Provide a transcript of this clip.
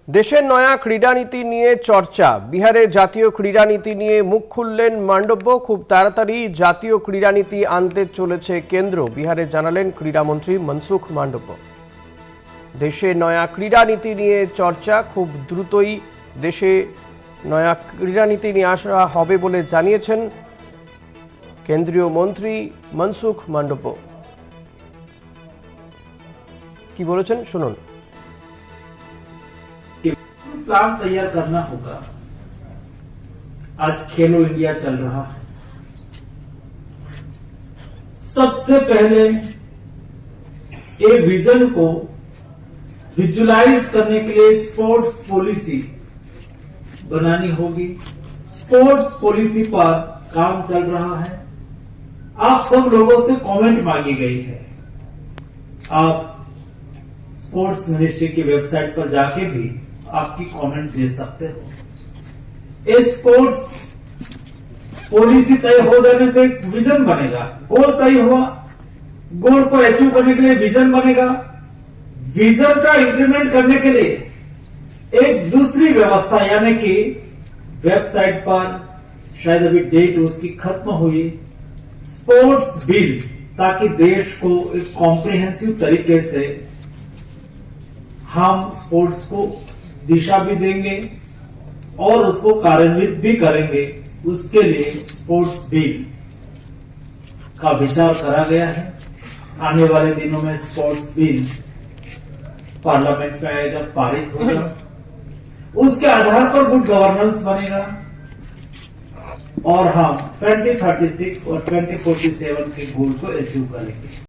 দেশের নয়া ক্রীড়ানীতি নিয়ে চর্চা। বিহারে জাতীয় ক্রীড়ানীতি নিয়ে মুখ খুললেন মান্ডব্য। খুব তাড়াতাড়ি জাতীয় ক্রীড়ানীতি আনতে চলেছে কেন্দ্র, বিহারে জানালেন ক্রীড়ামন্ত্রী মনসুখ মান্ডব্য। দেশে নয়া ক্রীড়ানীতি নিয়ে চর্চা, খুব দ্রুতই দেশে নয়া ক্রীড়ানীতি নিয়ে আসা হবে বলে জানিয়েছেন কেন্দ্রীয় মন্ত্রী মনসুখ মান্ডব্য। কি বলেছেন শুনুন। प्लान तैयार करना होगा। आज खेलो इंडिया चल रहा है। सबसे पहले ये विजन को विजुलाइज करने के लिए स्पोर्ट्स पॉलिसी बनानी होगी। स्पोर्ट्स पॉलिसी पर काम चल रहा है। आप सब लोगों से कमेंट मांगी गई है। आप स्पोर्ट्स मिनिस्ट्री की वेबसाइट पर जाके भी आपकी कमेंट दे सकते हो। स्पोर्ट्स पॉलिसी तय हो जाने से विजन बनेगा, गोल तय हुआ, गोल को अचीव करने के लिए विजन बनेगा। विजन का इंप्लीमेंट करने के लिए एक दूसरी व्यवस्था यानी कि वेबसाइट पर शायद अभी डेट उसकी खत्म हुई, स्पोर्ट्स बिल, ताकि देश को एक कॉम्प्रिहेंसिव तरीके से हम स्पोर्ट्स को दिशा भी देंगे और उसको कार्यान्वित भी करेंगे। उसके लिए स्पोर्ट्स बिल का विचार करा गया है। आने वाले दिनों में स्पोर्ट्स बिल पार्लियामेंट में आएगा, पारित होगा। उसके आधार पर गुड गवर्नेंस बनेगा और हम 2036 और 2047 के गोल को अचीव करेंगे।